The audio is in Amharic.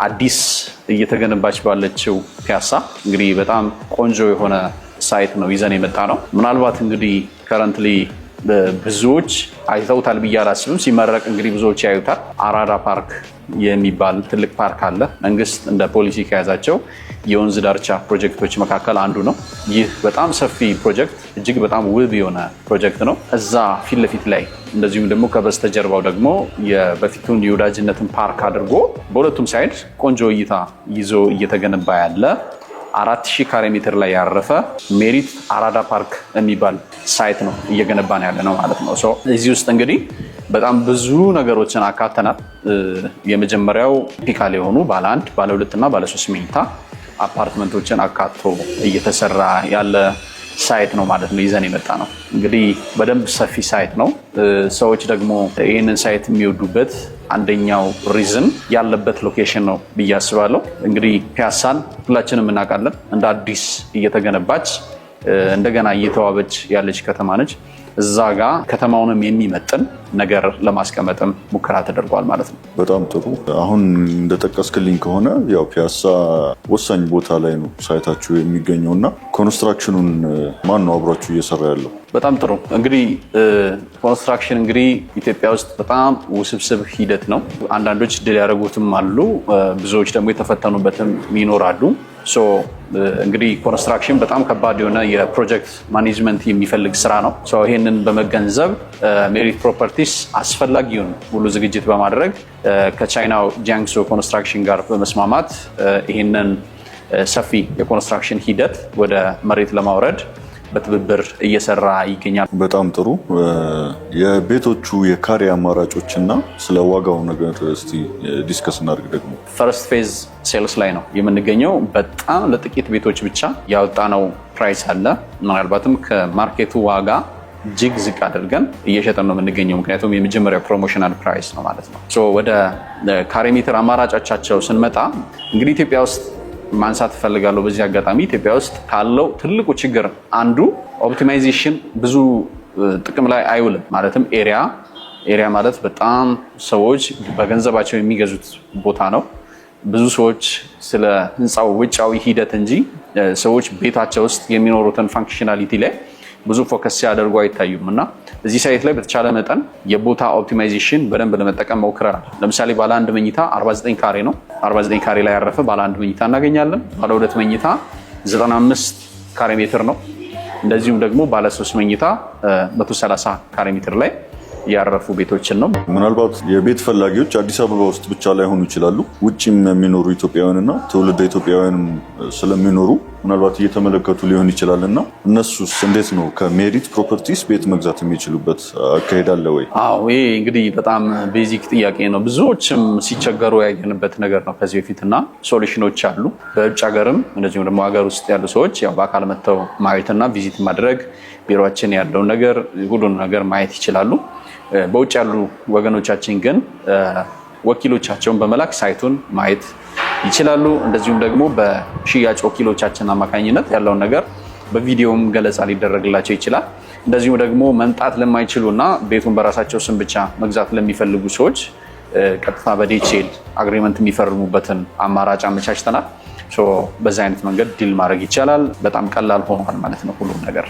አዲስ እየተገነባች ባለችው ፒያሳ እንግዲህ በጣም ቆንጆ የሆነ ሳይት ነው ይዘን የመጣ ነው። ምናልባት እንግዲህ ከረንትሊ ብዙዎች አይተውታል ብዬ አላስብም። ሲመረቅ እንግዲህ ብዙዎች ያዩታል። አራዳ ፓርክ የሚባል ትልቅ ፓርክ አለ። መንግስት እንደ ፖሊሲ ከያዛቸው የወንዝ ዳርቻ ፕሮጀክቶች መካከል አንዱ ነው። ይህ በጣም ሰፊ ፕሮጀክት እጅግ በጣም ውብ የሆነ ፕሮጀክት ነው። እዛ ፊት ለፊት ላይ እንደዚሁም ደግሞ ከበስተጀርባው ደግሞ የበፊቱን የወዳጅነትን ፓርክ አድርጎ በሁለቱም ሳይድ ቆንጆ እይታ ይዞ እየተገነባ ያለ 4000 ካሬ ሜትር ላይ ያረፈ ሜሪት አራዳ ፓርክ የሚባል ሳይት ነው እየገነባን ያለ ነው ማለት ነው። እዚህ ውስጥ እንግዲህ በጣም ብዙ ነገሮችን አካተናል። የመጀመሪያው ቲፒካል የሆኑ ባለ 1፣ ባለ 2 እና ባለ 3 መኝታ አፓርትመንቶችን አካቶ እየተሰራ ያለ ሳይት ነው ማለት ነው ይዘን የመጣ ነው። እንግዲህ በደንብ ሰፊ ሳይት ነው። ሰዎች ደግሞ ይህንን ሳይት የሚወዱበት አንደኛው ሪዝን ያለበት ሎኬሽን ነው ብዬ አስባለሁ። እንግዲህ ፒያሳን ሁላችንም እናውቃለን። እንደ አዲስ እየተገነባች እንደገና እየተዋበች ያለች ከተማ ነች። እዛ ጋር ከተማውንም የሚመጥን ነገር ለማስቀመጥም ሙከራ ተደርጓል ማለት ነው። በጣም ጥሩ። አሁን እንደጠቀስክልኝ ከሆነ ያው ፒያሳ ወሳኝ ቦታ ላይ ነው ሳይታችሁ የሚገኘው እና ኮንስትራክሽኑን ማን ነው አብሯችሁ እየሰራ ያለው? በጣም ጥሩ። እንግዲህ ኮንስትራክሽን እንግዲህ ኢትዮጵያ ውስጥ በጣም ውስብስብ ሂደት ነው። አንዳንዶች ድል ያደረጉትም አሉ፣ ብዙዎች ደግሞ የተፈተኑበትም ይኖራሉ። እንግዲህ ኮንስትራክሽን በጣም ከባድ የሆነ የፕሮጀክት ማኔጅመንት የሚፈልግ ስራ ነው። ይህንን በመገንዘብ ሜሪት ፕሮፐርቲስ አስፈላጊውን ሁሉ ዝግጅት በማድረግ ከቻይናው ጂያንግሱ ኮንስትራክሽን ጋር በመስማማት ይህንን ሰፊ የኮንስትራክሽን ሂደት ወደ መሬት ለማውረድ በትብብር እየሰራ ይገኛል። በጣም ጥሩ። የቤቶቹ የካሬ አማራጮች እና ስለ ዋጋው ነገር እስቲ ዲስከስ እናድርግ። ደግሞ ፈርስት ፌዝ ሴልስ ላይ ነው የምንገኘው። በጣም ለጥቂት ቤቶች ብቻ ያወጣነው ፕራይስ አለ። ምናልባትም ከማርኬቱ ዋጋ እጅግ ዝቅ አድርገን እየሸጠን ነው የምንገኘው። ምክንያቱም የመጀመሪያው ፕሮሞሽናል ፕራይስ ነው ማለት ነው። ወደ ካሬ ሜትር አማራጮቻቸው ስንመጣ እንግዲህ ኢትዮጵያ ውስጥ ማንሳት እፈልጋለሁ በዚህ አጋጣሚ ኢትዮጵያ ውስጥ ካለው ትልቁ ችግር አንዱ ኦፕቲማይዜሽን ብዙ ጥቅም ላይ አይውልም። ማለትም ኤሪያ ማለት በጣም ሰዎች በገንዘባቸው የሚገዙት ቦታ ነው። ብዙ ሰዎች ስለ ህንፃው ውጫዊ ሂደት እንጂ ሰዎች ቤታቸው ውስጥ የሚኖሩትን ፋንክሽናሊቲ ላይ ብዙ ፎከስ ሲያደርጉ አይታዩም እና እዚህ ሳይት ላይ በተቻለ መጠን የቦታ ኦፕቲማይዜሽን በደንብ ለመጠቀም ሞክረናል። ለምሳሌ ባለ 1 መኝታ 49 ካሬ ነው። 49 ካሬ ላይ ያረፈ ባለ 1 መኝታ እናገኛለን። ባለ 2 መኝታ 95 ካሬ ሜትር ነው። እንደዚሁም ደግሞ ባለ 3 መኝታ 130 ካሬ ሜትር ላይ ያረፉ ቤቶችን ነው። ምናልባት የቤት ፈላጊዎች አዲስ አበባ ውስጥ ብቻ ላይሆኑ ይችላሉ። ውጭም የሚኖሩ ኢትዮጵያውያንና ትውልደ ኢትዮጵያውያንም ስለሚኖሩ ምናልባት እየተመለከቱ ሊሆን ይችላል እና እነሱስ እንዴት ነው ከሜሪት ፕሮፐርቲስ ቤት መግዛት የሚችሉበት አካሄድ አለ ወይ? አዎ፣ ይሄ እንግዲህ በጣም ቤዚክ ጥያቄ ነው። ብዙዎችም ሲቸገሩ ያየንበት ነገር ነው ከዚህ በፊት እና ሶሉሽኖች አሉ። በውጭ ሀገርም እንደዚሁም ደግሞ ሀገር ውስጥ ያሉ ሰዎች ያው በአካል መጥተው ማየትና ቪዚት ማድረግ ቢሮችን ያለውን ነገር ሁሉን ነገር ማየት ይችላሉ። በውጭ ያሉ ወገኖቻችን ግን ወኪሎቻቸውን በመላክ ሳይቱን ማየት ይችላሉ። እንደዚሁም ደግሞ በሽያጭ ወኪሎቻችን አማካኝነት ያለውን ነገር በቪዲዮም ገለጻ ሊደረግላቸው ይችላል። እንደዚሁም ደግሞ መምጣት ለማይችሉና ቤቱን በራሳቸው ስም ብቻ መግዛት ለሚፈልጉ ሰዎች ቀጥታ በዲኤችኤል አግሪመንት የሚፈርሙበትን አማራጭ አመቻችተናል። በዛ አይነት መንገድ ዲል ማድረግ ይቻላል። በጣም ቀላል ሆኗል ማለት ነው ሁሉም ነገር።